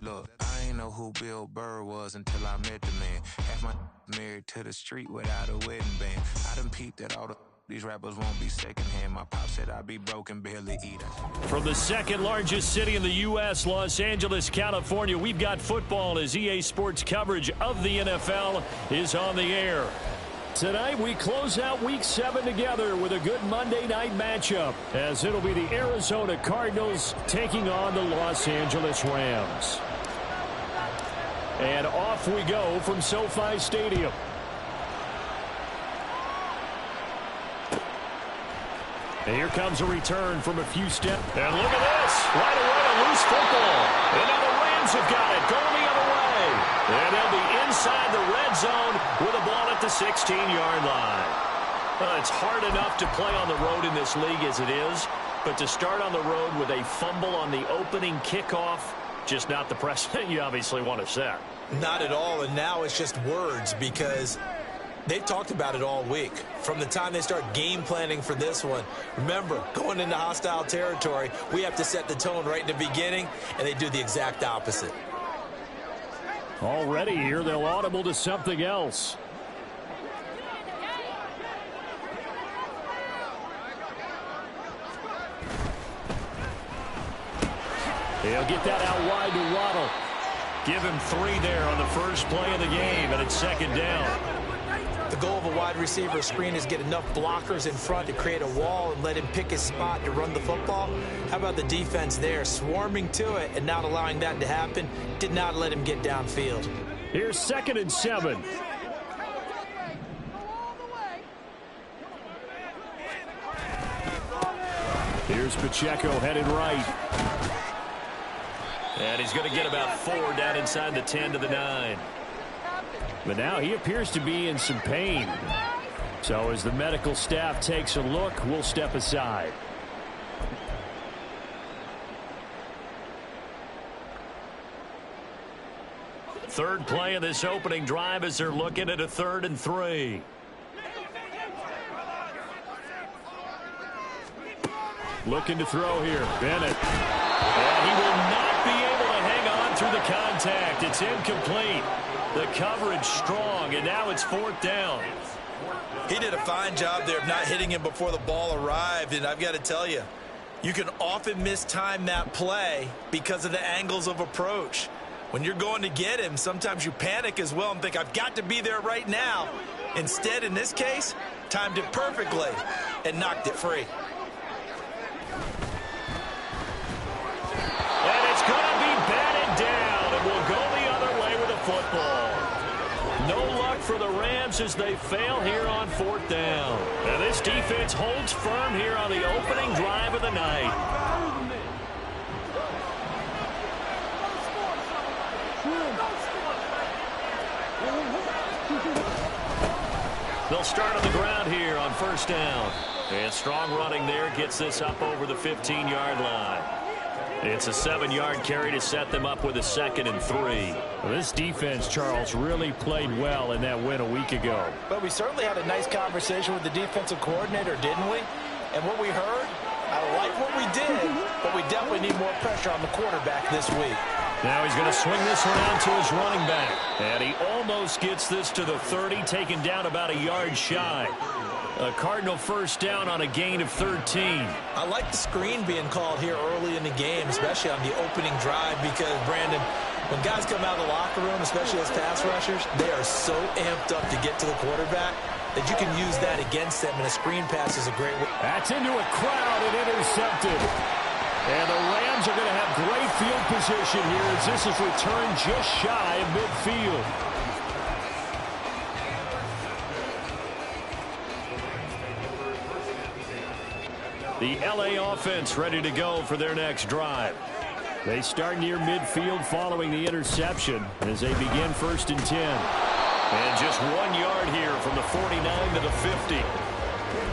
Look, I ain't know who Bill Burr was until I met the man. Half my married to the street without a wedding band. I done peeped that all these rappers won't be secondhand. My pop said I'd be broken, barely eat. From the second largest city in the U.S., Los Angeles, California, we've got football as EA Sports coverage of the NFL is on the air. Tonight, we close out Week 7 together with a good Monday night matchup, as it'll be the Arizona Cardinals taking on the Los Angeles Rams. And off we go from SoFi Stadium. And here comes a return from a few steps. And look at this. Right away, a loose football. And now the Rams have got it. Going the other way. And they'll be inside the red zone with a ball at the 16-yard line. Well, it's hard enough to play on the road in this league as it is, but to start on the road with a fumble on the opening kickoff, just not the precedent you obviously want to set. Not at all, and now it's just words because they've talked about it all week. From the time they start game planning for this one, remember, going into hostile territory, we have to set the tone right in the beginning, and they do the exact opposite. Already here, they'll audible to something else. He'll get that out wide to Waddle. Give him 3 there on the first play of the game, and it's second down. The goal of a wide receiver screen is get enough blockers in front to create a wall and let him pick his spot to run the football. How about the defense there, swarming to it and not allowing that to happen? Did not let him get downfield. Here's 2nd and 7. Here's Pacheco headed right. And he's going to get about 4 down inside the 10 to the 9. But now he appears to be in some pain. So as the medical staff takes a look, we'll step aside. Third play of this opening drive as they're looking at a 3rd and 3. Looking to throw here. Bennett. And he will not be able to hang on through the contact. It's incomplete. The coverage strong, and now it's 4th down. He did a fine job there of not hitting him before the ball arrived, and I've got to tell you, you can often mistime that play because of the angles of approach. When you're going to get him, sometimes you panic as well and think, I've got to be there right now. Instead, in this case, timed it perfectly and knocked it free. And it's going to be batted down, and we'll go the other way with the football. No luck for the Rams as they fail here on 4th down. And this defense holds firm here on the opening drive of the night. They'll start on the ground here on 1st down. And strong running there gets this up over the 15-yard line. It's a 7-yard carry to set them up with a 2nd and 3. Well, this defense, Charles, really played well in that win a week ago. But we certainly had a nice conversation with the defensive coordinator, didn't we? And what we heard, I like what we did, but we definitely need more pressure on the quarterback this week. Now he's going to swing this one out to his running back. And he almost gets this to the 30, taken down about a yard shy. A Cardinal 1st down on a gain of 13. I like the screen being called here early in the game, especially on the opening drive, because, Brandon, when guys come out of the locker room, especially as pass rushers, they are so amped up to get to the quarterback that you can use that against them, and a screen pass is a great way. That's into a crowd and intercepted. And the Rams are going to have great field position here as this is returned just shy of midfield. The LA offense ready to go for their next drive. They start near midfield following the interception as they begin 1st and 10. And just 1 yard here from the 49 to the 50.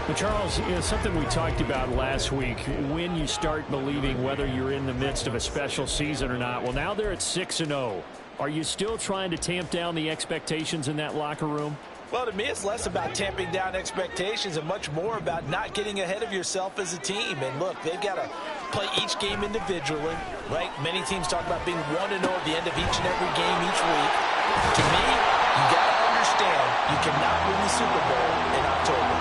But Charles, something we talked about last week, when you start believing whether you're in the midst of a special season or not. Well, now they're at 6-0. Are you still trying to tamp down the expectations in that locker room? Well, to me, it's less about tamping down expectations and much more about not getting ahead of yourself as a team. And look, they've got a play each game individually, right? Many teams talk about being 1-0 at the end of each and every game each week. To me, you got to understand you cannot win the Super Bowl in October.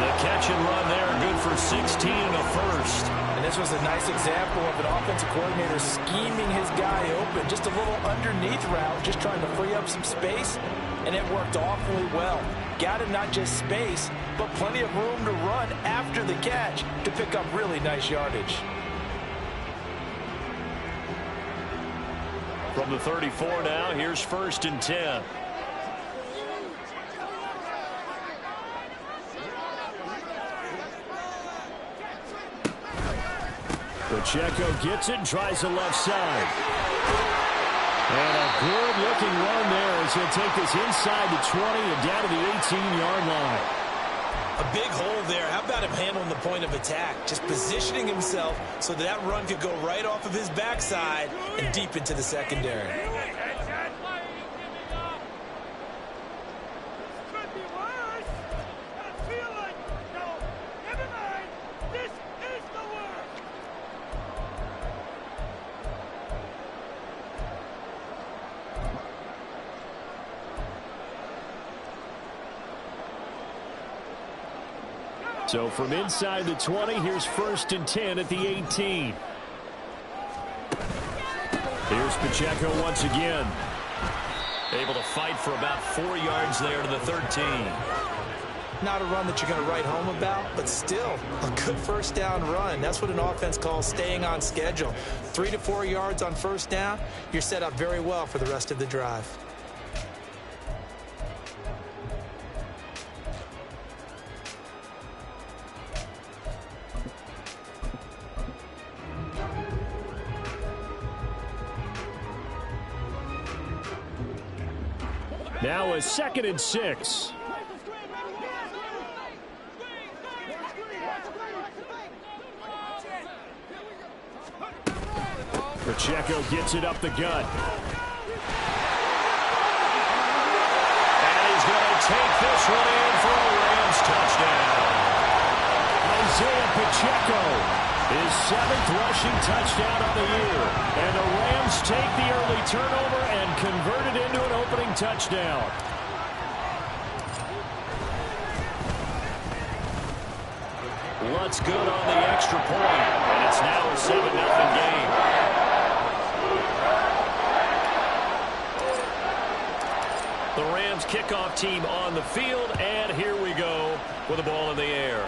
The catch and run there, good for 16 and a first. And this was a nice example of an offensive coordinator scheming his guy open. Just a little underneath route, just trying to free up some space, and it worked awfully well. Got him not just space, but plenty of room to run after the catch to pick up really nice yardage. From the 34 now, here's 1st and 10. Pacheco gets it and tries the left side. And a good-looking run there as he'll take this inside the 20 and down to the 18-yard line. A big hole there. How about him handling the point of attack? Just positioning himself so that run could go right off of his backside and deep into the secondary. So from inside the 20, here's 1st and 10 at the 18. Here's Pacheco once again. Able to fight for about 4 yards there to the 13. Not a run that you're going to write home about, but still a good first down run. That's what an offense calls staying on schedule. 3 to 4 yards on first down, you're set up very well for the rest of the drive. Now a 2nd and 6. Pacheco gets it up the gut. And he's going to take this one in for a Rams touchdown. Isaiah Pacheco, his 7th rushing touchdown of the year. And the Rams take the early turnover and convert it into an opening touchdown. What's good on the extra point, and it's now a 7-0 game. The Rams kickoff team on the field, and here we go with the ball in the air.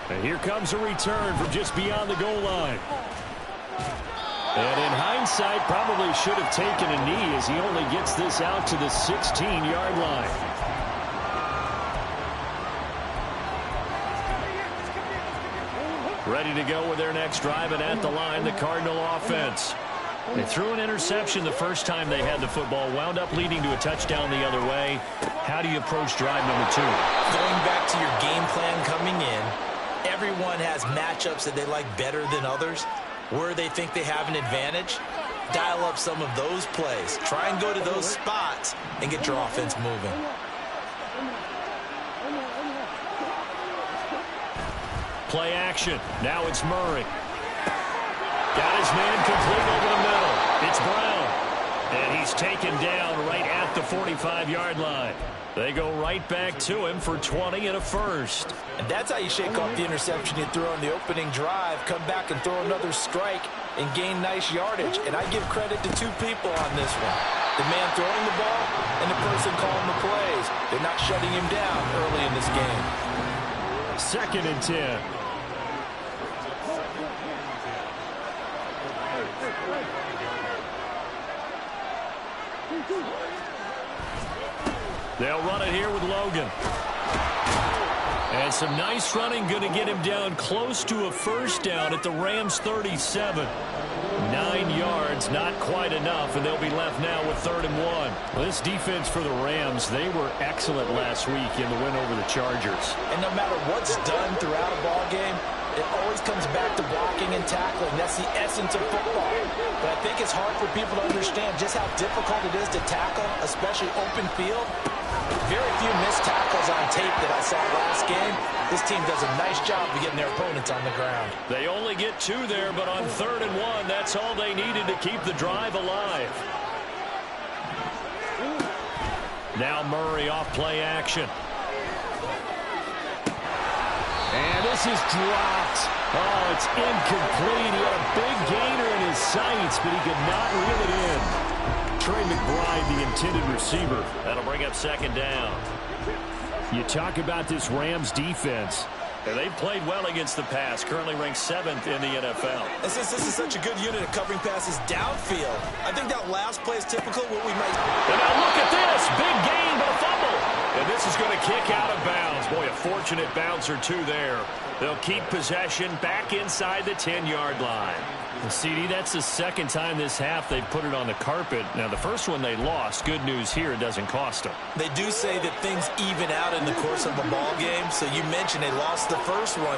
And here comes a return from just beyond the goal line. And in hindsight, probably should have taken a knee as he only gets this out to the 16-yard line. Ready to go with their next drive, and at the line, the Cardinal offense. They threw an interception the first time they had the football, wound up leading to a touchdown the other way. How do you approach drive number 2? Going back to your game plan coming in, everyone has matchups that they like better than others. Where they think they have an advantage, dial up some of those plays. Try and go to those spots and get your offense moving. Play action. Now it's Murray. Got his man complete over the middle. It's Brown. And he's taken down right at the 45-yard line. They go right back to him for 20 and a first. And that's how you shake off the interception you threw on the opening drive, come back and throw another strike and gain nice yardage. And I give credit to 2 people on this one. The man throwing the ball and the person calling the plays. They're not shutting him down early in this game. 2nd and 10. They'll run it here with Logan. And some nice running, going to get him down close to a first down at the Rams 37. 9 yards, not quite enough, and they'll be left now with 3rd and 1. Well, this defense for the Rams, they were excellent last week in the win over the Chargers. And no matter what's done throughout a ball game, it always comes back to blocking and tackling. That's the essence of football. But I think it's hard for people to understand just how difficult it is to tackle, especially open field. Very few missed tackles on tape that I saw last game. This team does a nice job of getting their opponents on the ground. They only get 2 there, but on 3rd and 1, that's all they needed to keep the drive alive. Now Murray off play action. And this is dropped. Oh, it's incomplete. He had a big gainer in his sights, but he could not reel it in. Trey McBride, the intended receiver. That'll bring up 2nd down. You talk about this Rams defense. And they've played well against the pass, currently ranked 7th in the NFL. This is such a good unit of covering passes downfield. I think that last play is typical of what we might... And now look at this. Big gain, but a fumble. And this is going to kick out of bounds. Boy, a fortunate bounce or 2 there. They'll keep possession back inside the 10-yard line. Well, CD, that's the 2nd time this half they've put it on the carpet. Now, the first one they lost. Good news here, it doesn't cost them. They do say that things even out in the course of a ball game. So you mentioned they lost the first one.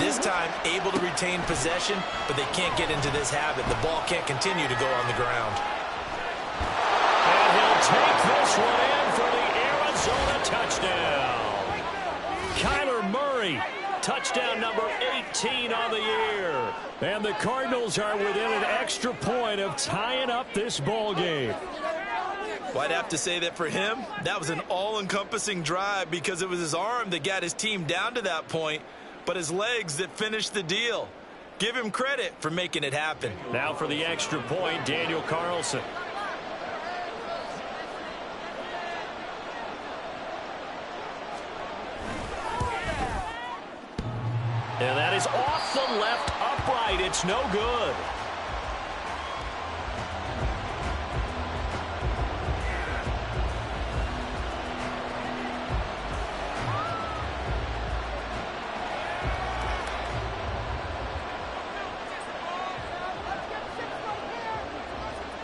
This time, able to retain possession, but they can't get into this habit. The ball can't continue to go on the ground. And he'll take this one in for the Arizona touchdown. Kyler Murray. Touchdown number 18 on the year. And the Cardinals are within an extra point of tying up this ball game. Well, I'd have to say that for him, that was an all-encompassing drive because it was his arm that got his team down to that point, but his legs that finished the deal. Give him credit for making it happen. Now for the extra point, Daniel Carlson. And that is off the left upright. It's no good.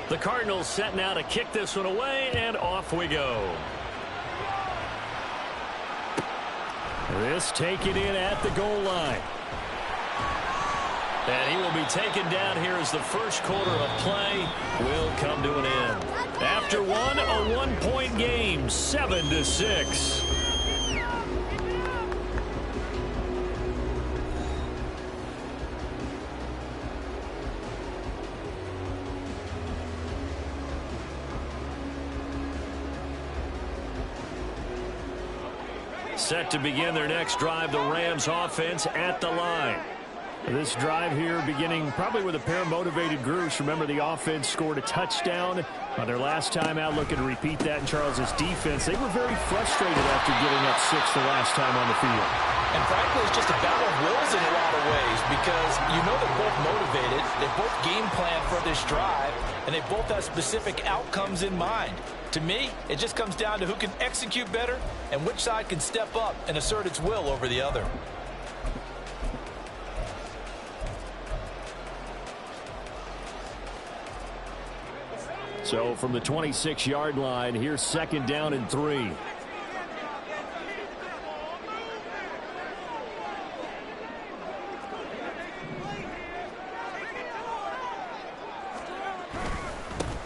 The Cardinals set now to kick this one away, and off we go. This taken in at the goal line. And he will be taken down here as the first quarter of play will come to an end. After one, a one-point game, 7-6. Set to begin their next drive, the Rams offense at the line. This drive here beginning probably with a pair of motivated groups. Remember, the offense scored a touchdown on their last time out. Looking to repeat that in Charles's defense. They were very frustrated after giving up 6 the last time on the field. And frankly, it's just a battle of wills in a lot of ways because you know they're both motivated. They both game plan for this drive, and they both have specific outcomes in mind. To me, it just comes down to who can execute better and which side can step up and assert its will over the other. So from the 26-yard line, here's 2nd down and 3.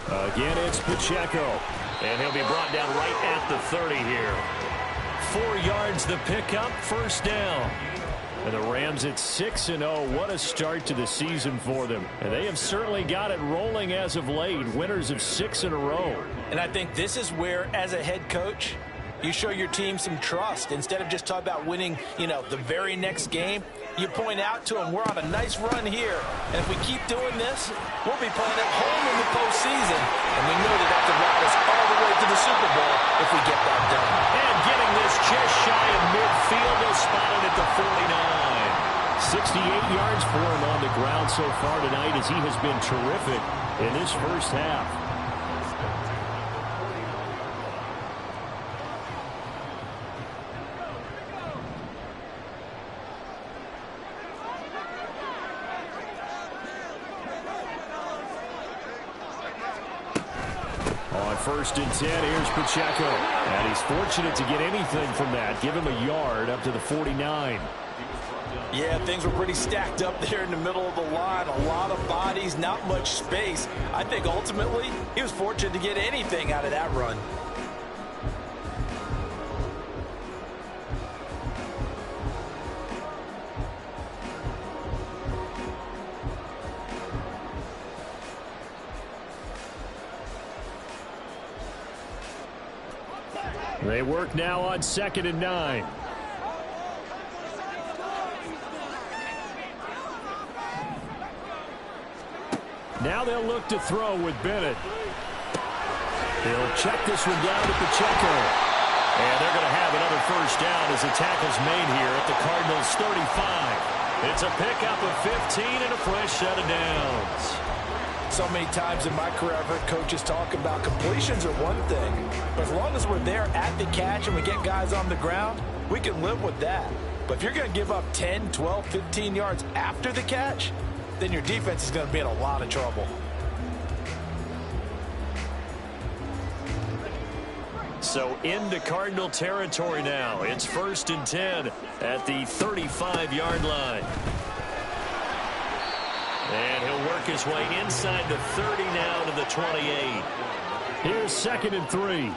Again, it's Pacheco. And he'll be brought down right at the 30 here. 4 yards the pickup, first down. And the Rams at 6-0. What a start to the season for them. And they have certainly got it rolling as of late. Winners of 6 in a row. And I think this is where, as a head coach, you show your team some trust. Instead of just talking about winning, the very next game, you point out to them, we're on a nice run here. And if we keep doing this, we'll be playing at home in the postseason. And we know that could route us all the way to the Super Bowl if we get that done. And getting this just shy of midfield, they'll spot it at the 49. 68 yards for him on the ground so far tonight as he has been terrific in this first half. On 1st and 10, here's Pacheco. And he's fortunate to get anything from that. Give him a yard up to the 49. Yeah, things were pretty stacked up there in the middle of the line. A lot of bodies, not much space. I think ultimately he was fortunate to get anything out of that run. They work now on 2nd and 9. Now they'll look to throw with Bennett. He'll check this one down to Pacheco. And they're going to have another first down as the tackle's made here at the Cardinals' 35. It's a pickup of 15 and a fresh set of downs. So many times in my career, I've heard coaches talk about completions are one thing. But as long as we're there at the catch and we get guys on the ground, we can live with that. But if you're going to give up 10, 12, 15 yards after the catch, then your defense is going to be in a lot of trouble. So into Cardinal territory now. It's 1st and 10 at the 35-yard line. And he'll work his way inside the 30 now to the 28. Here's 2nd and 3.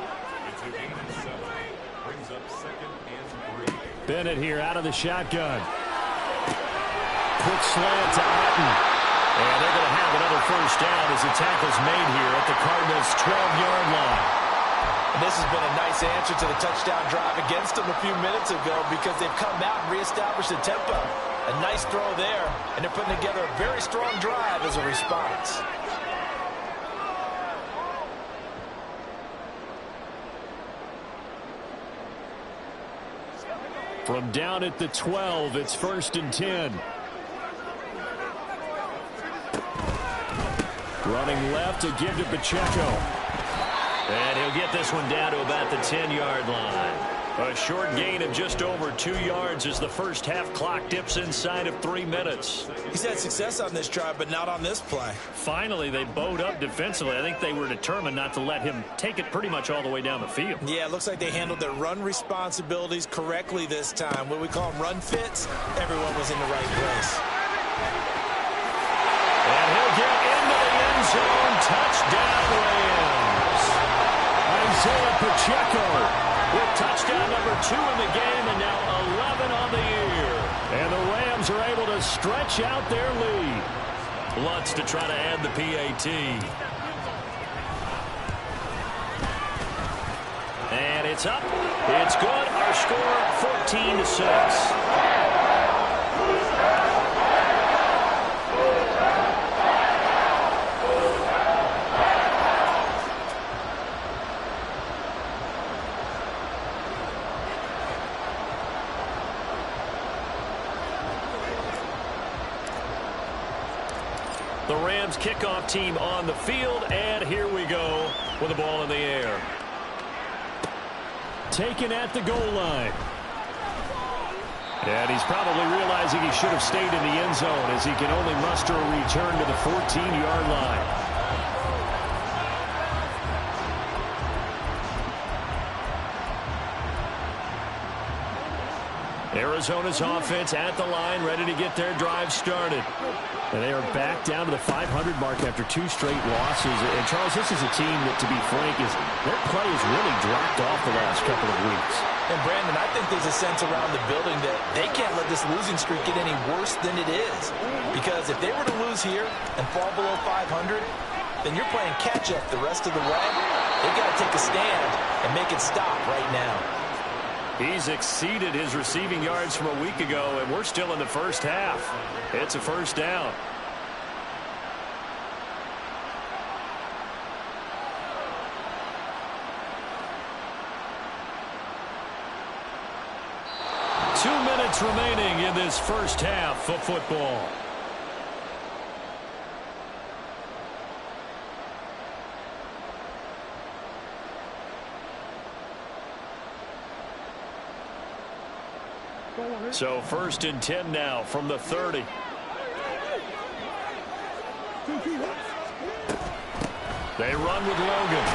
Bennett here out of the shotgun. Quick slant to Otten. And they're going to have another first down as the tackle's made here at the Cardinals' 12-yard line. And this has been a nice answer to the touchdown drive against them a few minutes ago because they've come out and reestablished the tempo. A nice throw there, and they're putting together a very strong drive as a response. From down at the 12, it's 1st and 10. Running left to give to Pacheco. And he'll get this one down to about the 10-yard line. A short gain of just over 2 yards as the first half clock dips inside of 3 minutes. He's had success on this drive, but not on this play. Finally, they bowed up defensively. I think they were determined not to let him take it pretty much all the way down the field. Yeah, it looks like they handled their run responsibilities correctly this time. What we call them run fits, everyone was in the right place. And he'll get into the end zone. Touchdown, Rams. Isaiah Pacheco with touchdown number 2 in the game and now 11 on the year. And the Rams are able to stretch out their lead. Lutz to try to add the PAT. And it's up. It's good. Our score 14-6. The Rams kickoff team on the field, and here we go with the ball in the air. Taken at the goal line. And he's probably realizing he should have stayed in the end zone as he can only muster a return to the 14-yard line. Arizona's offense at the line, ready to get their drive started. And they are back down to the 500 mark after 2 straight losses. And, Charles, this is a team that, to be frank, their play has really dropped off the last couple of weeks. And, Brandon, I think there's a sense around the building that they can't let this losing streak get any worse than it is. Because if they were to lose here and fall below 500, then you're playing catch-up the rest of the way. They've got to take a stand and make it stop right now. He's exceeded his receiving yards from a week ago, and we're still in the first half. It's a first down. Two minutes remaining in this first half of football. So 1st and 10 now from the 30. They run with Logan.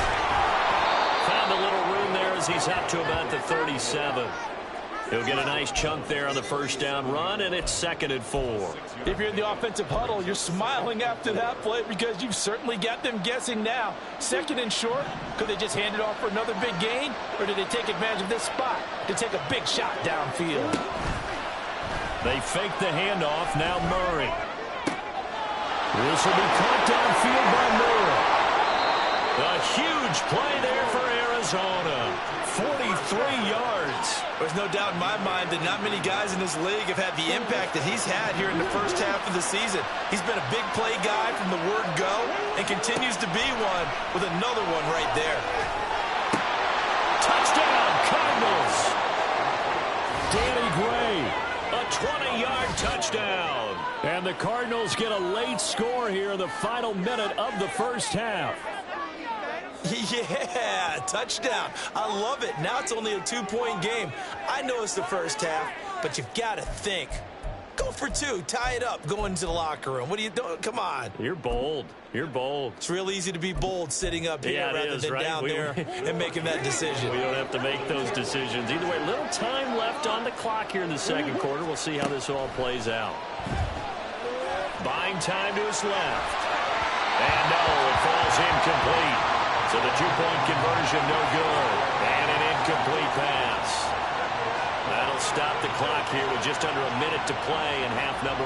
Found a little room there as he's up to about the 37. He'll get a nice chunk there on the first down run, and it's 2nd and 4. If you're in the offensive huddle, you're smiling after that play because you've certainly got them guessing now. 2nd and short, could they just hand it off for another big gain, or did they take advantage of this spot to take a big shot downfield? They fake the handoff. Now Murray. This will be caught downfield by Murray. A huge play there for Arizona. 3 yards. There's no doubt in my mind that not many guys in this league have had the impact that he's had here in the first half of the season. He's been a big play guy from the word go and continues to be one with another one right there. Touchdown, Cardinals. Danny Gray, a 20-yard touchdown. And the Cardinals get a late score here in the final minute of the first half. Yeah, touchdown. I love it. Now it's only a 2-point game. I know it's the first half, but you've got to think. Go for 2. Tie it up. Go into the locker room. What are you doing? Come on. You're bold. You're bold. It's real easy to be bold sitting up here rather than down there and making that decision. We don't have to make those decisions. Either way, little time left on the clock here in the second quarter. We'll see how this all plays out. Buying time to his left. And no, it falls incomplete. So the 2-point conversion no good. And an incomplete pass. That'll stop the clock here with just under a minute to play in half number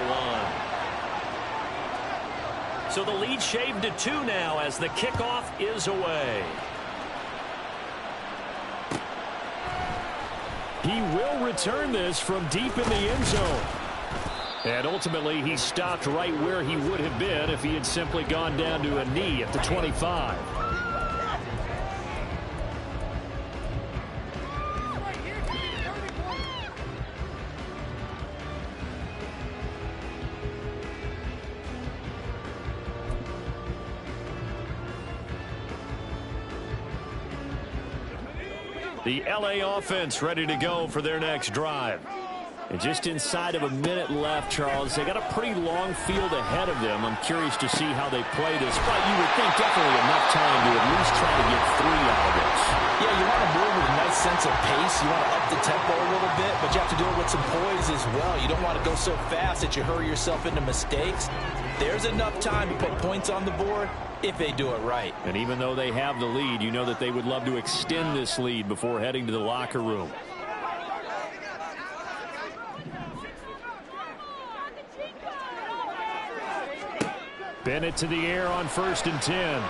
1. So the lead shaved to 2 now as the kickoff is away. He will return this from deep in the end zone. And ultimately, he stopped right where he would have been if he had simply gone down to a knee at the 25. The LA offense ready to go for their next drive. And just inside of a minute left, Charles, they got a pretty long field ahead of them. I'm curious to see how they play this, but you would think definitely enough time to at least try to get 3 out of this. Yeah, you want to move with a nice sense of pace. You want to up the tempo a little bit, but you have to do it with some poise as well. You don't want to go so fast that you hurry yourself into mistakes. There's enough time to put points on the board if they do it right. And even though they have the lead, you know that they would love to extend this lead before heading to the locker room. Bennett to the air on 1st and 10. And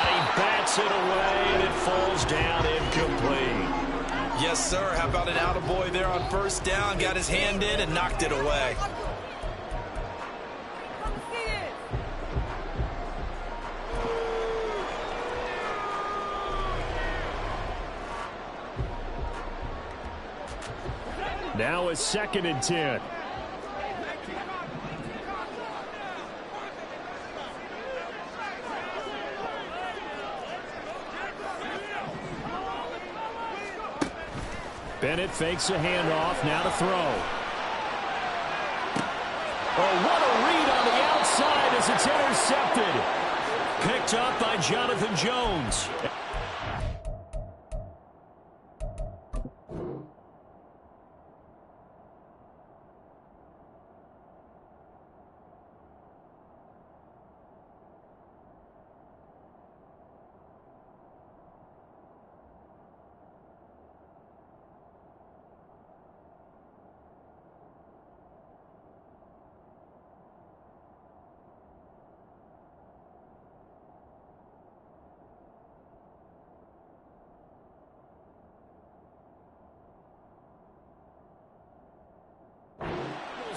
he bats it away, and it falls down incomplete. Yes, sir. How about an attaboy there on 1st down? Got his hand in and knocked it away. Now it's 2nd and 10. Bennett fakes a handoff, now to throw. Oh, what a read on the outside as it's intercepted. Picked up by Jonathan Jones.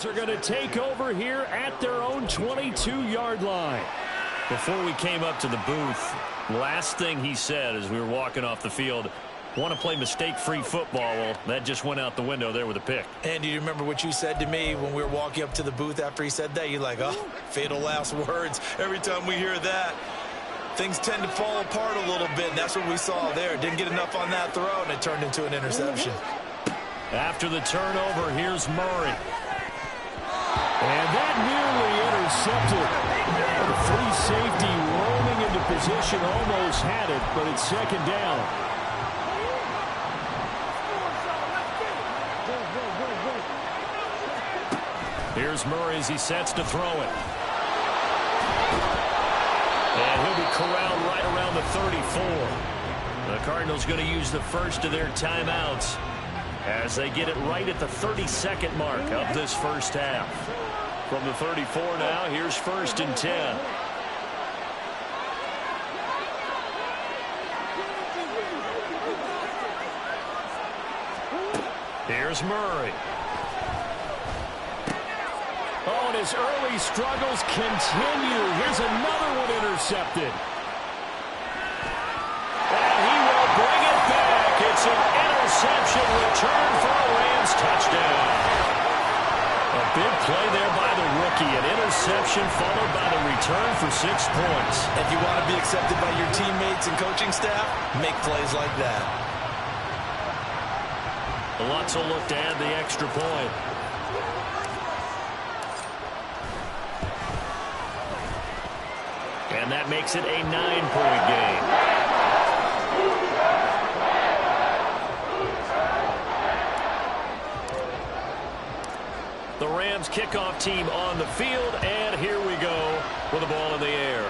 Are going to take over here at their own 22-yard line. Before we came up to the booth, last thing he said as we were walking off the field, want to play mistake-free football. Well, that just went out the window there with a pick. And do you remember what you said to me when we were walking up to the booth after he said that? You're like, oh, fatal last words. Every time we hear that, things tend to fall apart a little bit, and that's what we saw there. Didn't get enough on that throw, and it turned into an interception. After the turnover, here's Murray. And that nearly intercepted. The free safety rolling into position, almost had it, but it's 2nd down. Here's Murray as he sets to throw it. And he'll be corralled right around the 34. The Cardinals going to use the first of their timeouts as they get it right at the 32nd mark of this first half. From the 34 now, here's 1st and 10. There's Murray. Oh, and his early struggles continue. Here's another one intercepted. And he will bring it back. It's an interception return for a Rams touchdown. A big play there by the rookie. An interception followed by the return for 6 points. If you want to be accepted by your teammates and coaching staff, make plays like that. Lutz will look to add the extra point. And that makes it a 9-point game. The Rams kickoff team on the field, and here we go with the ball in the air.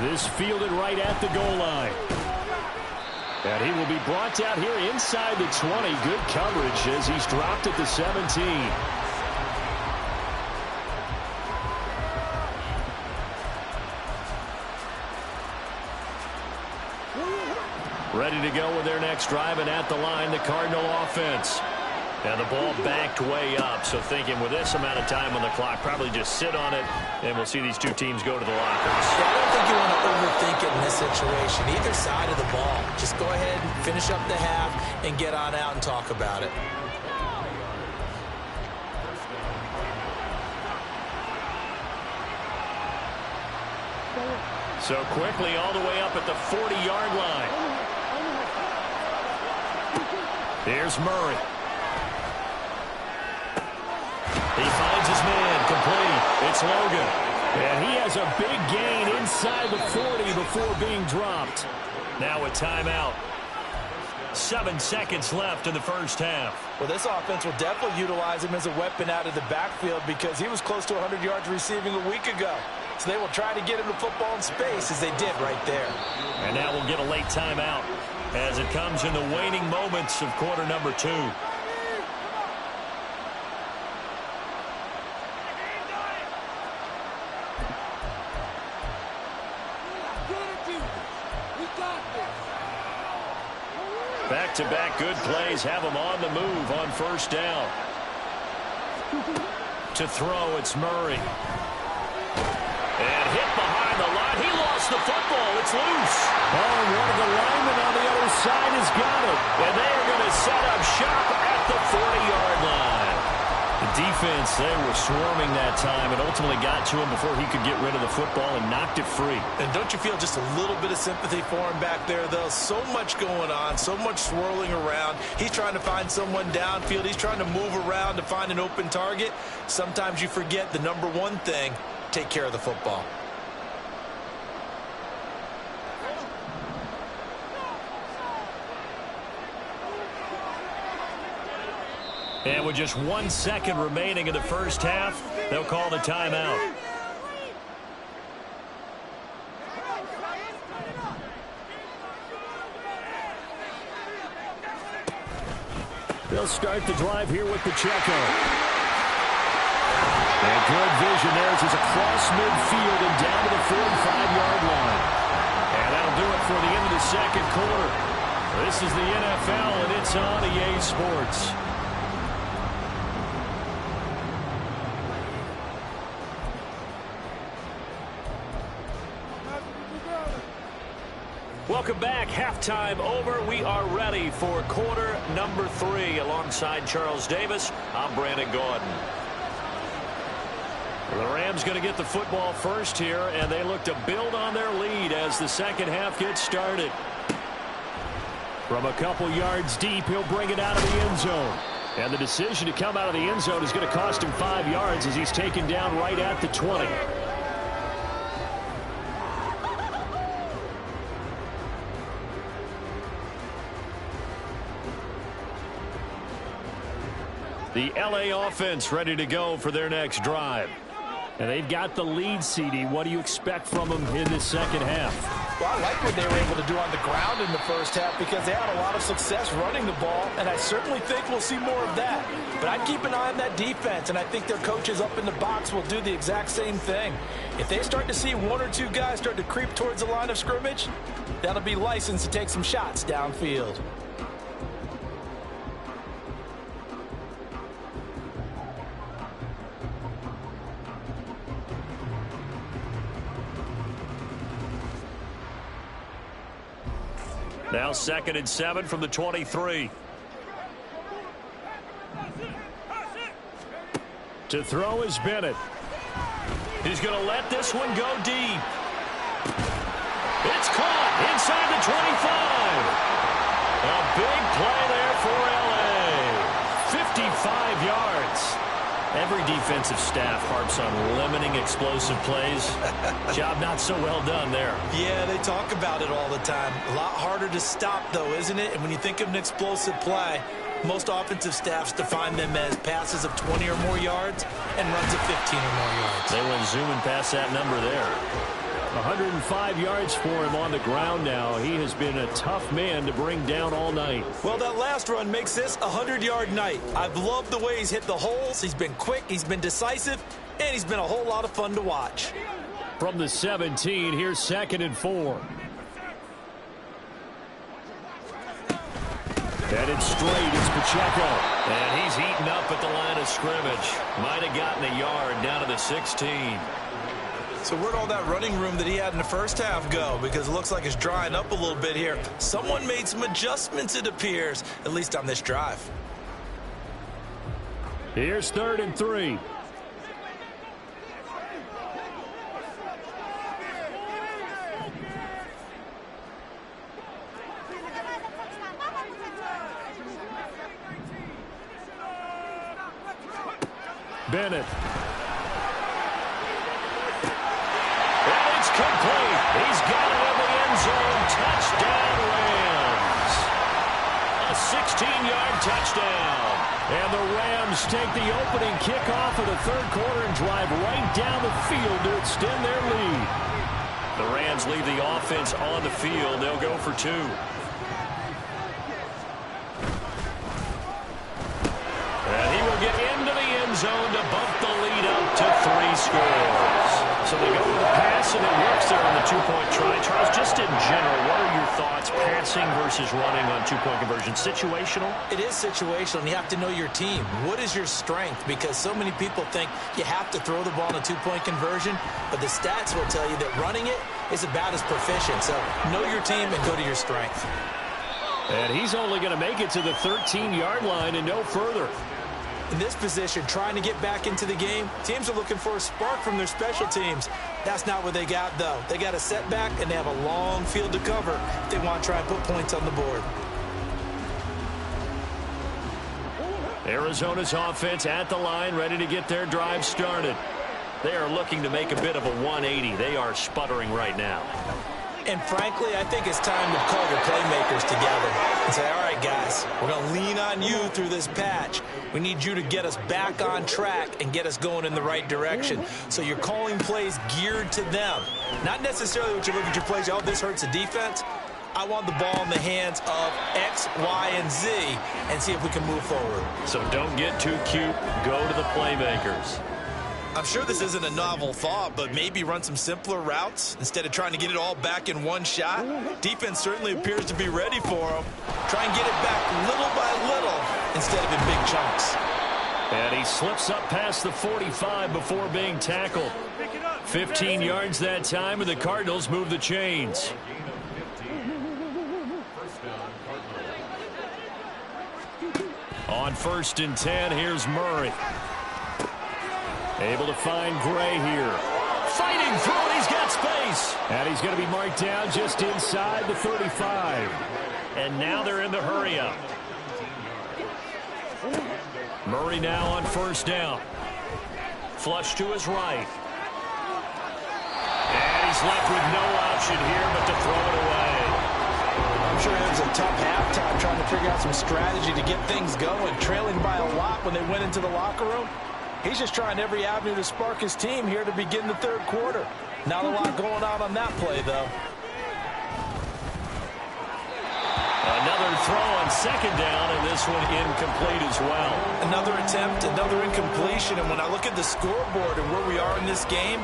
This fielded right at the goal line. And he will be brought out here inside the 20. Good coverage as he's dropped at the 17. Ready to go with their next drive, and at the line, the Cardinal offense. And the ball backed way up, so thinking with this amount of time on the clock, probably just sit on it, and we'll see these two teams go to the lockers. Yeah, I don't think you want to overthink it in this situation. Either side of the ball. Just go ahead and finish up the half and get on out and talk about it. So quickly all the way up at the 40-yard line. Here's Murray. He finds his man, complete. It's Logan. And he has a big gain inside the 40 before being dropped. Now a timeout. 7 seconds left in the first half. Well, this offense will definitely utilize him as a weapon out of the backfield because he was close to 100 yards receiving a week ago. So they will try to get him the football in space as they did right there. And now we'll get a late timeout as it comes in the waning moments of quarter number 2. Back-to-back good plays have him on the move on first down. To throw, it's Murray. And hit behind the line. He lost the football. It's loose. Oh, and one of the linemen on the other side has got it. And they are going to set up shop at the 40-yard line. The defense, they were swarming that time and ultimately got to him before he could get rid of the football and knocked it free. And don't you feel just a little bit of sympathy for him back there, though? So much going on, so much swirling around. He's trying to find someone downfield. He's trying to move around to find an open target. Sometimes you forget the number one thing, take care of the football. And with just 1 second remaining in the first half, they'll call the timeout. They'll start the drive here with Pacheco. And good vision there as he's across midfield and down to the 45-yard line. And that'll do it for the end of the second quarter. This is the NFL, and it's on EA Sports. Welcome back. Halftime over. We are ready for quarter number 3. Alongside Charles Davis, I'm Brandon Gaudin. The Rams going to get the football first here, and they look to build on their lead as the second half gets started. From a couple yards deep, he'll bring it out of the end zone. And the decision to come out of the end zone is going to cost him 5 yards as he's taken down right at the 20. The LA offense ready to go for their next drive. And they've got the lead, CD. What do you expect from them in the second half? Well, I like what they were able to do on the ground in the first half because they had a lot of success running the ball, and I certainly think we'll see more of that. But I'd keep an eye on that defense, and I think their coaches up in the box will do the exact same thing. If they start to see 1 or 2 guys start to creep towards the line of scrimmage, that'll be licensed to take some shots downfield. Now 2nd and 7 from the 23. To throw is Bennett. He's going to let this one go deep. It's caught inside the 25. A big play there for L.A. 55 yards. Every defensive staff harps on limiting explosive plays. Job not so well done there. Yeah, they talk about it all the time. A lot harder to stop, though, isn't it? And when you think of an explosive play, most offensive staffs define them as passes of 20 or more yards and runs of 15 or more yards. They went zooming past that number there. 105 yards for him on the ground now. He has been a tough man to bring down all night. Well, that last run makes this a 100-yard night. I've loved the way he's hit the holes. He's been quick, he's been decisive, and he's been a whole lot of fun to watch. From the 17, here's 2nd and 4. Headed straight, it's Pacheco. And he's heating up at the line of scrimmage. Might have gotten a yard down to the 16. So where'd all that running room that he had in the first half go? Because it looks like it's drying up a little bit here. Someone made some adjustments, it appears, at least on this drive. Here's 3rd and 3. Bennett. And it's complete. He's got it in the end zone. Touchdown, Rams. A 16-yard touchdown. And the Rams take the opening kickoff of the 3rd quarter and drive right down the field to extend their lead. The Rams leave the offense on the field. They'll go for 2. And he will get into the end zone to bump the lead up to 3 scores. So they go with the pass, and it works there on the 2-point try. Charles, just in general, what are your thoughts, passing versus running on 2-point conversion? Situational? It is situational, and you have to know your team. What is your strength? Because so many people think you have to throw the ball in a 2-point conversion, but the stats will tell you that running it is about as proficient. So know your team and go to your strength. And he's only going to make it to the 13-yard line and no further. In this position, trying to get back into the game, teams are looking for a spark from their special teams. That's not what they got, though. They got a setback, and they have a long field to cover if they want to try and put points on the board. Arizona's offense at the line, ready to get their drive started. They are looking to make a bit of a 180. They are sputtering right now. And frankly, I think it's time to call your playmakers together and say, all right, guys, we're going to lean on you through this patch. We need you to get us back on track and get us going in the right direction. So you're calling plays geared to them. Not necessarily what you look at your plays, oh, this hurts the defense. I want the ball in the hands of X, Y, and Z and see if we can move forward. So don't get too cute. Go to the playmakers. I'm sure this isn't a novel thought, but maybe run some simpler routes instead of trying to get it all back in one shot. Defense certainly appears to be ready for them. Try and get it back little by little instead of in big chunks. And he slips up past the 45 before being tackled. 15 yards that time, and the Cardinals move the chains. On 1st and 10, here's Murray. Able to find Gray here. Fighting through it, he's got space. And he's going to be marked down just inside the 35. And now they're in the hurry-up. Murray now on 1st down. Flush to his right. And he's left with no option here but to throw it away. I'm sure it was a tough halftime trying to figure out some strategy to get things going, trailing by a lot when they went into the locker room. He's just trying every avenue to spark his team here to begin the 3rd quarter. Not a lot going on that play, though. Another throw on 2nd down, and this one incomplete as well. Another attempt, another incompletion, and when I look at the scoreboard and where we are in this game,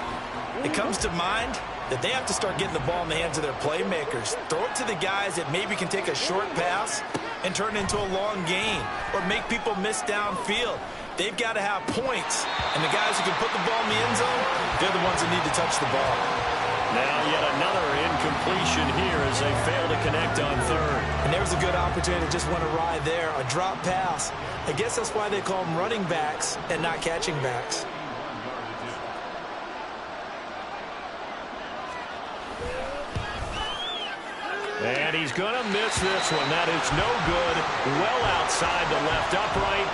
it comes to mind that they have to start getting the ball in the hands of their playmakers. Throw it to the guys that maybe can take a short pass and turn it into a long gain or make people miss downfield. They've got to have points, and the guys who can put the ball in the end zone, they're the ones that need to touch the ball. Now yet another incompletion here as they fail to connect on third. And there's a good opportunity to just want to ride there. A drop pass. I guess that's why they call them running backs and not catching backs. And he's going to miss this one. That is no good. Well outside the left upright.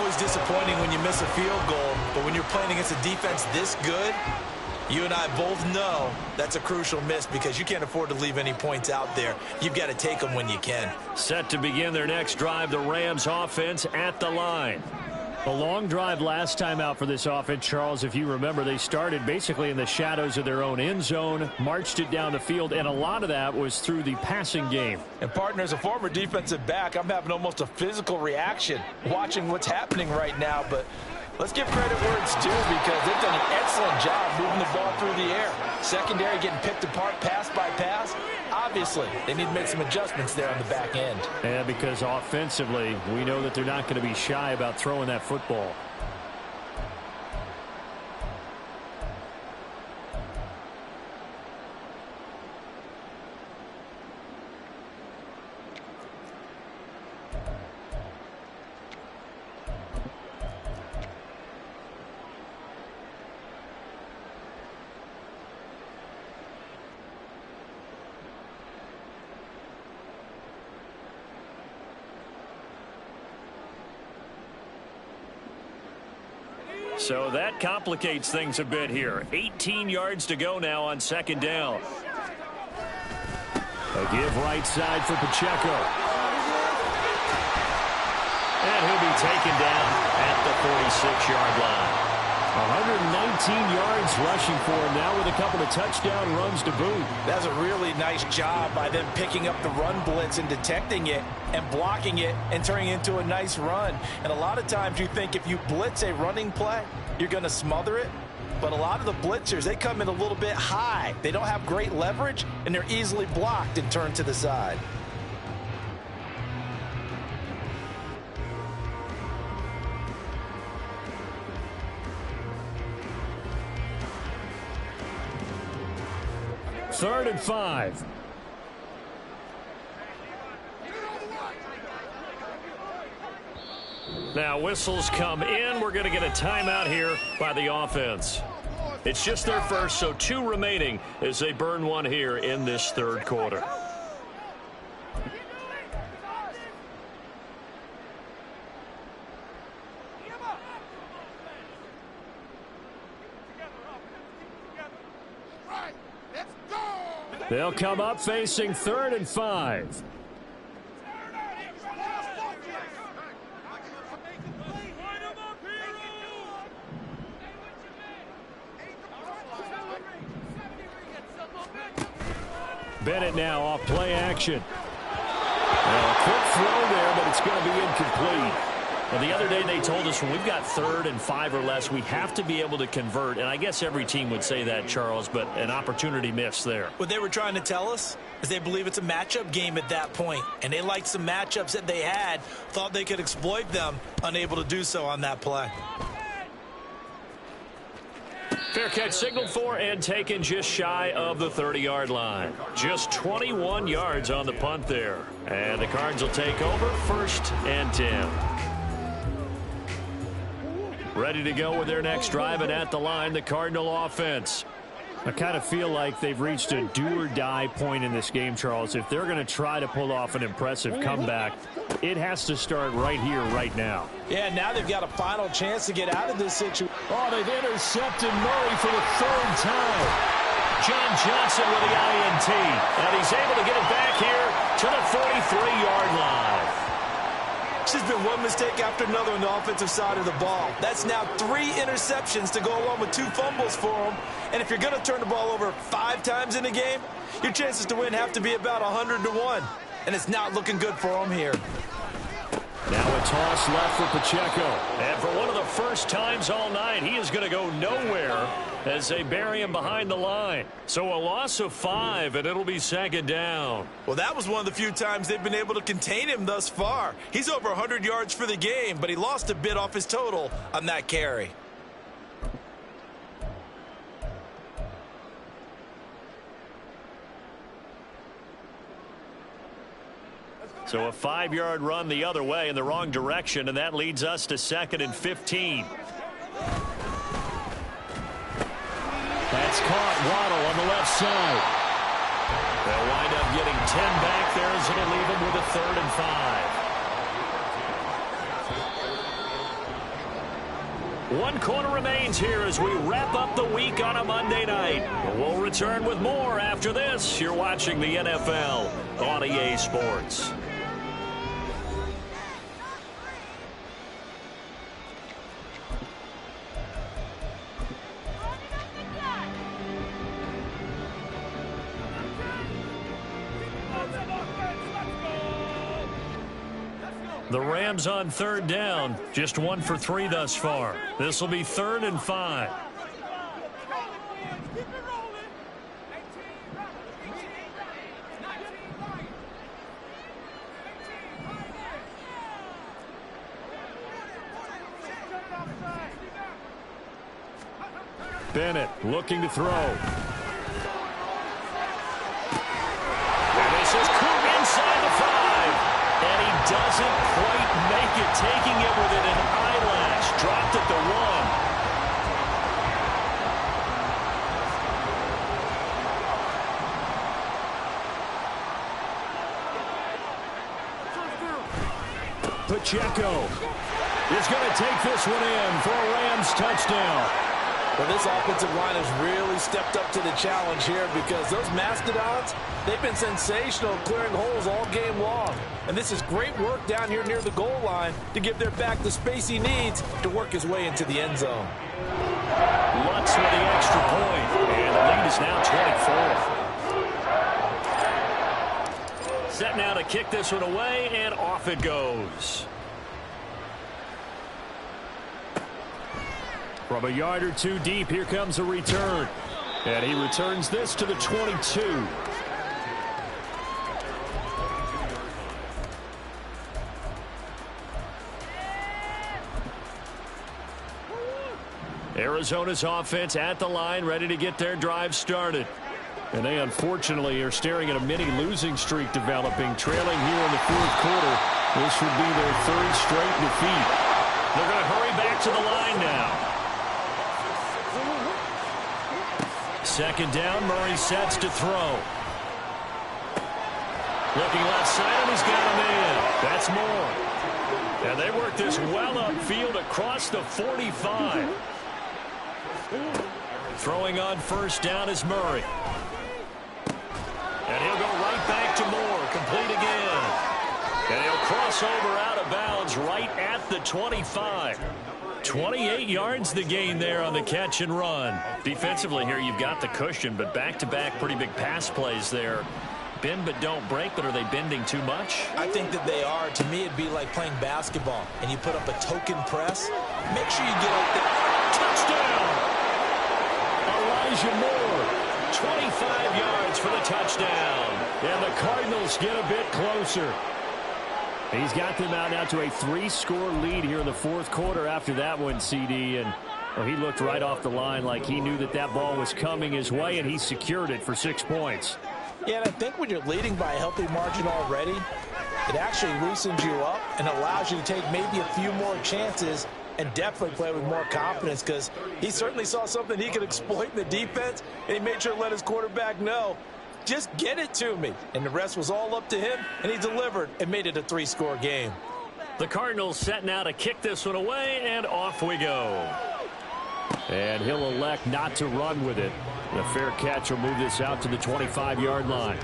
Always disappointing when you miss a field goal, but when you're playing against a defense this good, you and I both know that's a crucial miss because you can't afford to leave any points out there. You've got to take them when you can. Set to begin their next drive, the Rams offense at the line. A long drive last time out for this offense, Charles. If you remember, they started basically in the shadows of their own end zone, marched it down the field, and a lot of that was through the passing game. And, partner, as a former defensive back, I'm having almost a physical reaction watching what's happening right now. But let's give credit where it's due because they've done an excellent job moving the ball through the air. Secondary getting picked apart pass by pass. Obviously, they need to make some adjustments there on the back end. And because offensively, we know that they're not going to be shy about throwing that football. So that complicates things a bit here. 18 yards to go now on second down. A give right side for Pacheco. And he'll be taken down at the 46-yard line. 119 yards rushing for him now with a couple of touchdown runs to boot. That's a really nice job by them picking up the run blitz and detecting it and blocking it and turning it into a nice run. And a lot of times you think if you blitz a running play, you're going to smother it. But a lot of the blitzers, they come in a little bit high. They don't have great leverage, and they're easily blocked and turned to the side. Third and 5. Now whistles come in. We're going to get a timeout here by the offense. It's just their first, so 2 remaining as they burn one here in this third quarter. They'll come up facing 3rd and 5. Bennett now off play action. Well, a quick throw there, but it's going to be incomplete. Well, the other day they told us when we've got 3rd and 5 or less, we have to be able to convert. And I guess every team would say that, Charles, but an opportunity missed there. What they were trying to tell us is they believe it's a matchup game at that point. And they liked some matchups that they had, thought they could exploit them, unable to do so on that play. Fair catch signaled for and taken just shy of the 30-yard line. Just 21 yards on the punt there. And the Cards will take over 1st and 10. Ready to go with their next drive, and at the line, the Cardinal offense. I kind of feel like they've reached a do-or-die point in this game, Charles. If they're going to try to pull off an impressive comeback, it has to start right here, right now. Yeah, now they've got a final chance to get out of this situation. Oh, they've intercepted Murray for the 3rd time. John Johnson with the INT, and he's able to get it back here to the 43-yard line. There's been one mistake after another on the offensive side of the ball. That's now 3 interceptions to go along with 2 fumbles for them. And if you're going to turn the ball over 5 times in a game, your chances to win have to be about 100-1. And it's not looking good for them here. Now a toss left for Pacheco. And for one of the first times all night, he is going to go nowhere as they bury him behind the line. So a loss of 5, and it'll be 2nd down. Well, that was one of the few times they've been able to contain him thus far. He's over 100 yards for the game, but he lost a bit off his total on that carry. So a 5-yard run the other way in the wrong direction, and that leads us to 2nd and 15. That's caught. Waddle on the left side. They'll wind up getting 10 back there as it'll leave them with a 3rd and 5. 1 quarter remains here as we wrap up the week on a Monday night. We'll return with more after this. You're watching the NFL on EA Sports. The Rams on 3rd down, just 1 for 3 thus far. This will be 3rd and 5. Bennett looking to throw. And this is Cook inside the 5. And he doesn't quite make it, taking it within an eyelash. Dropped at the 1. Pacheco is going to take this one in for a Rams touchdown. Well, this offensive line has really stepped up to the challenge here because those Mastodons, they've been sensational clearing holes all game long. And this is great work down here near the goal line to give their back the space he needs to work his way into the end zone. Lutz with the extra point, and the lead is now 24. Set now to kick this one away, and off it goes. From a yard or 2 deep, here comes a return. And he returns this to the 22. Arizona's offense at the line, ready to get their drive started. And they unfortunately are staring at a mini losing streak developing, trailing here in the 4th quarter. This would be their 3rd straight defeat. They're going to hurry back to the line now. 2nd down, Murray sets to throw. Looking left side, and he's got him in. That's Moore. And they work this well upfield across the 45. Throwing on 1st down is Murray. And he'll go right back to Moore, complete again. And he'll cross over out of bounds right at the 25. 28 yards the gain there on the catch and run. Defensively here, you've got the cushion, but back-to-back pretty big pass plays there. Bend but don't break, but are they bending too much? I think that they are. To me, it'd be like playing basketball, and you put up a token press. Make sure you get up there. Touchdown! Elijah Moore, 25 yards for the touchdown. And the Cardinals get a bit closer. He's got them out now to a 3-score lead here in the 4th quarter after that one, CD. And well, he looked right off the line like he knew that that ball was coming his way, and he secured it for 6 points. Yeah, and I think when you're leading by a healthy margin already, it actually loosens you up and allows you to take maybe a few more chances and definitely play with more confidence because he certainly saw something he could exploit in the defense, and he made sure to let his quarterback know, just get it to me. And the rest was all up to him, and he delivered and made it a 3-score game. The Cardinals set now to kick this one away, and off we go. And he'll elect not to run with it. The fair catch will move this out to the 25-yard line.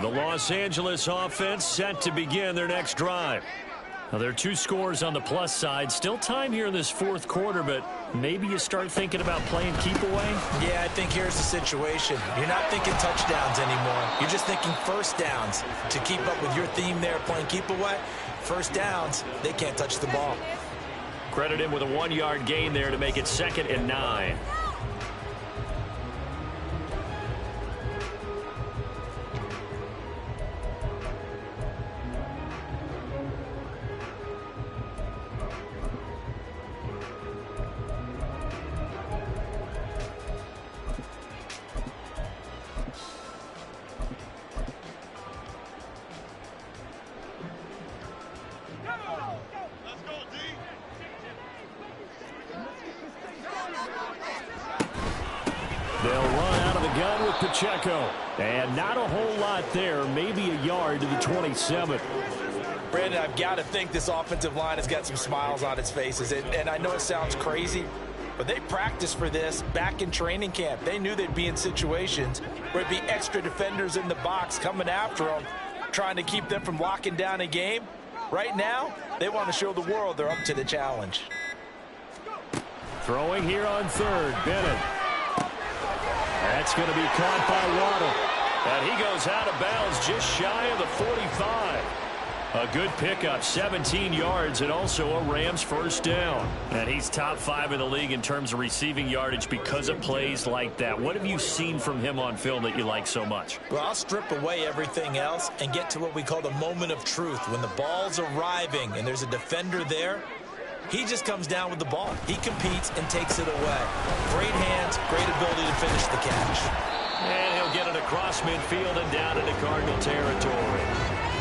The Los Angeles offense set to begin their next drive. Now, there are 2 scores on the plus side. Still time here in this 4th quarter, but maybe you start thinking about playing keep away? Yeah, I think here's the situation. You're not thinking touchdowns anymore. You're just thinking 1st downs. To keep up with your theme there, playing keep away, 1st downs, they can't touch the ball. Credit him with a 1-yard gain there to make it 2nd and 9. They'll run out of the gun with Pacheco. And not a whole lot there, maybe a yard to the 27. Brandon, I've got to think this offensive line has got some smiles on its faces. And I know it sounds crazy, but they practiced for this back in training camp. They knew they'd be in situations where it'd be extra defenders in the box coming after them, trying to keep them from locking down a game. Right now, they want to show the world they're up to the challenge. Throwing here on third, Bennett. That's going to be caught by Waddle. And he goes out of bounds just shy of the 45. A good pickup, 17 yards, and also a Rams first down. And he's top 5 in the league in terms of receiving yardage because of plays like that. What have you seen from him on film that you like so much? Well, I'll strip away everything else and get to what we call the moment of truth. When the ball's arriving and there's a defender there, he just comes down with the ball. He competes and takes it away. Great hands, great ability to finish the catch. And he'll get it across midfield and down into Cardinal territory.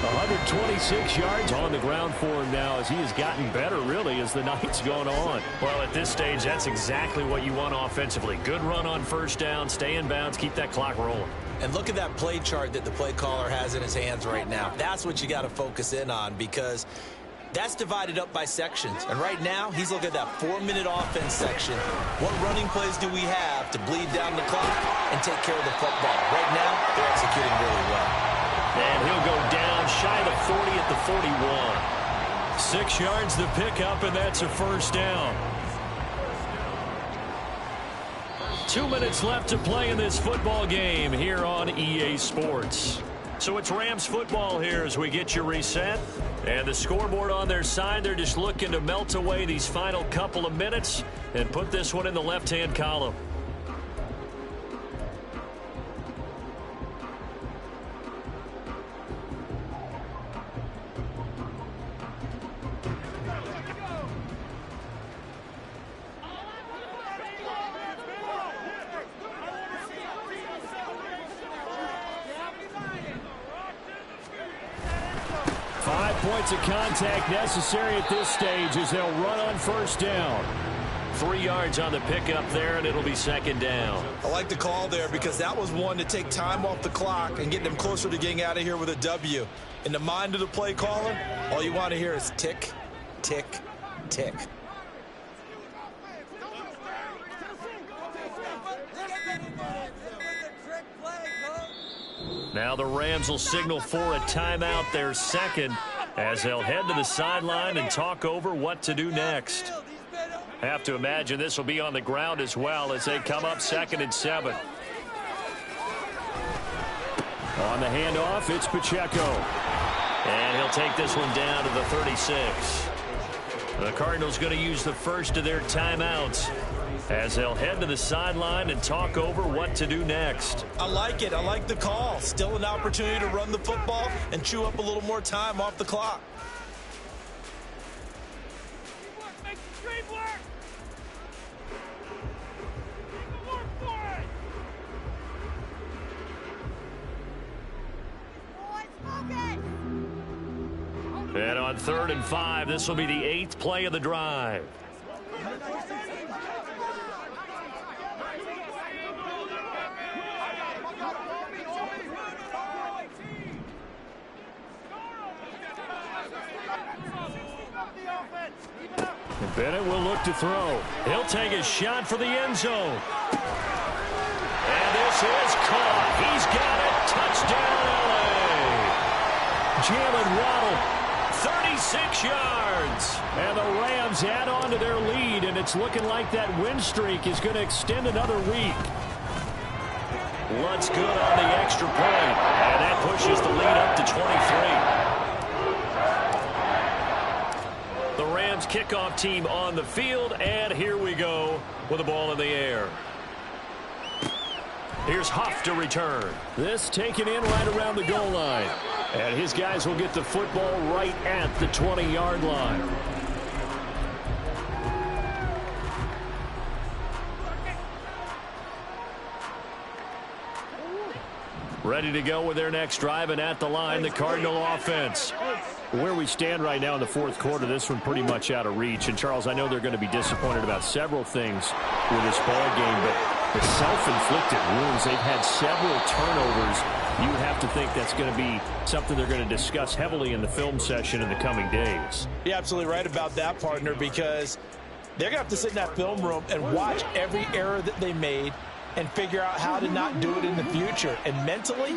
126 yards on the ground for him now as he has gotten better, really, as the night's gone on. Well, at this stage, that's exactly what you want offensively. Good run on first down, stay in bounds, keep that clock rolling. And look at that play chart that the play caller has in his hands right now. That's what you got to focus in on, because that's divided up by sections. And right now, he's looking at that 4-minute offense section. What running plays do we have to bleed down the clock and take care of the football? Right now, they're executing really well. And he'll go down shy of the 40 at the 41. 6 yards the pickup, and that's a first down. 2 minutes left to play in this football game here on EA Sports. So it's Rams football here as we get you reset. And the scoreboard on their side, they're just looking to melt away these final couple of minutes and put this one in the left-hand column. Points of contact necessary at this stage as they'll run on first down. 3 yards on the pickup there, and it'll be second down. I like the call there because that was one to take time off the clock and get them closer to getting out of here with a W. In the mind of the play caller, all you want to hear is tick, tick, tick. Now the Rams will signal for a timeout, their second, as they'll head to the sideline and talk over what to do next. Have to imagine this will be on the ground as well as they come up 2nd and 7. On the handoff, it's Pacheco. And he'll take this one down to the 36. The Cardinals going to use the first of their timeouts as they'll head to the sideline and talk over what to do next. I like it. I like the call. Still an opportunity to run the football and chew up a little more time off the clock. And on 3rd and 5, this will be the 8th play of the drive. And Bennett will look to throw. He'll take a shot for the end zone. And this is caught. He's got it. Touchdown, L.A. Jalen Waddle. 36 yards. And the Rams add on to their lead, and it's looking like that win streak is going to extend another week. Lutz good on the extra point, and that pushes the lead up to 23. The Rams kickoff team on the field, and here we go with the ball in the air. Here's Huff to return. This taken in right around the goal line. And his guys will get the football right at the 20-yard line. Ready to go with their next drive, and at the line, the Cardinal offense. Where we stand right now in the fourth quarter, this one pretty much out of reach. And, Charles, I know they're going to be disappointed about several things with this ball game, but The self-inflicted wounds. They've had several turnovers. You have to think that's going to be something they're going to discuss heavily in the film session in the coming days. You're absolutely right about that, partner, because they're going to have to sit in that film room and watch every error that they made and figure out how to not do it in the future. And mentally,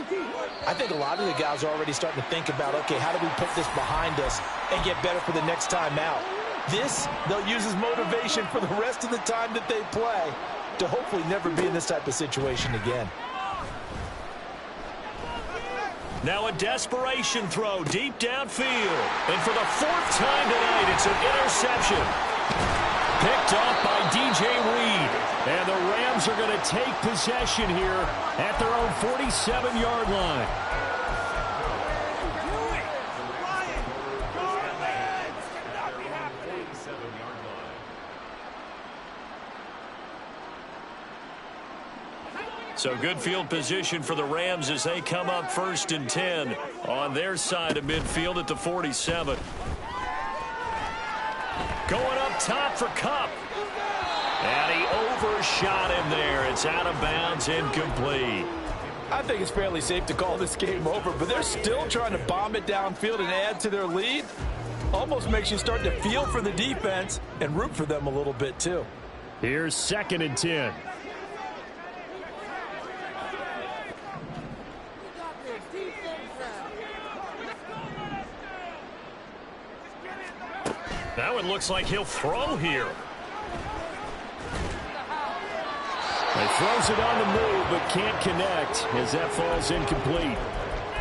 I think a lot of the guys are already starting to think about, okay, how do we put this behind us and get better for the next time out? This, they'll use as motivation for the rest of the time that they play to hopefully never be in this type of situation again. Now a desperation throw deep downfield. And for the fourth time tonight, it's an interception. Picked off by DJ Reed. And the Rams are going to take possession here at their own 47-yard line. So good field position for the Rams as they come up 1st and 10 on their side of midfield at the 47. Going up top for Kupp. And he overshot him there. It's out of bounds, incomplete. I think it's fairly safe to call this game over, but they're still trying to bomb it downfield and add to their lead. Almost makes you start to feel for the defense and root for them a little bit too. Here's 2nd and 10. Now it looks like he'll throw here. He throws it on the move, but can't connect as that falls incomplete.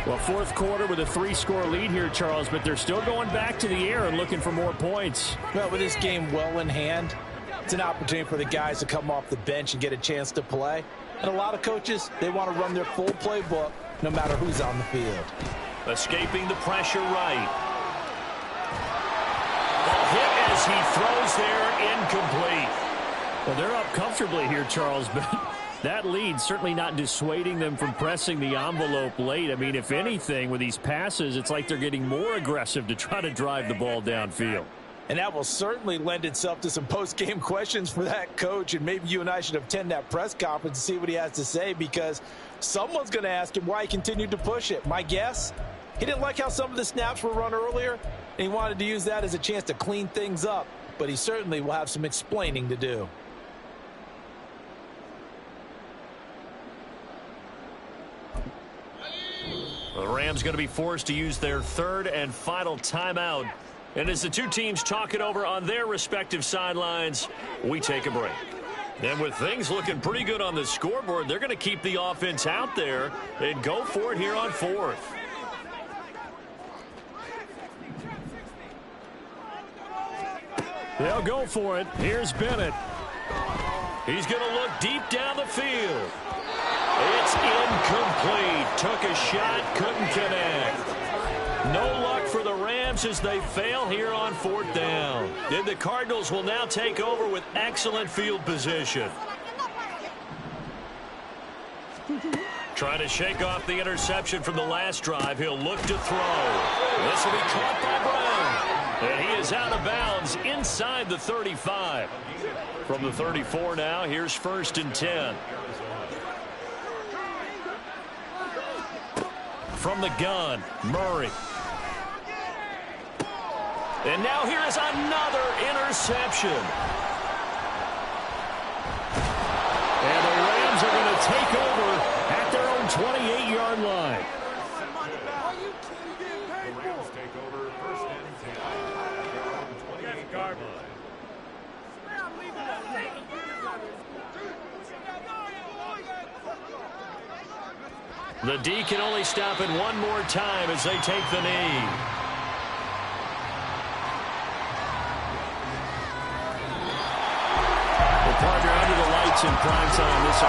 Well, 4th quarter with a 3-score lead here, Charles, but they're still going back to the air and looking for more points. Well, with this game well in hand, it's an opportunity for the guys to come off the bench and get a chance to play. And a lot of coaches, they want to run their full playbook no matter who's on the field. Escaping the pressure right. Hit as he throws there, incomplete. Well, they're up comfortably here, Charles, but that lead certainly not dissuading them from pressing the envelope late. I mean, if anything, with these passes, it's like they're getting more aggressive to try to drive the ball downfield. And that will certainly lend itself to some post-game questions for that coach, and maybe you and I should attend that press conference and see what he has to say, because someone's going to ask him why he continued to push it. My guess, he didn't like how some of the snaps were run earlier, and he wanted to use that as a chance to clean things up, but he certainly will have some explaining to do. The Rams going to be forced to use their 3rd and final timeout. And as the two teams talk it over on their respective sidelines, we take a break. And with things looking pretty good on the scoreboard, they're going to keep the offense out there and go for it here on 4th. They'll go for it. Here's Bennett. He's going to look deep down the field. It's incomplete. Took a shot, couldn't connect. No luck for the Rams as they fail here on 4th down. And the Cardinals will now take over with excellent field position. Trying to shake off the interception from the last drive. He'll look to throw. This will be caught by Brown. And he is out of bounds inside the 35. From the 34 now, here's 1st and 10. From the gun, Murray. And now here is another interception. And the Rams are going to take over at their own 28-yard line. The Rams take over 1st and 10. 28-yard line. The D can only stop it one more time as they take the knee. Well, partner, under the lights in prime time this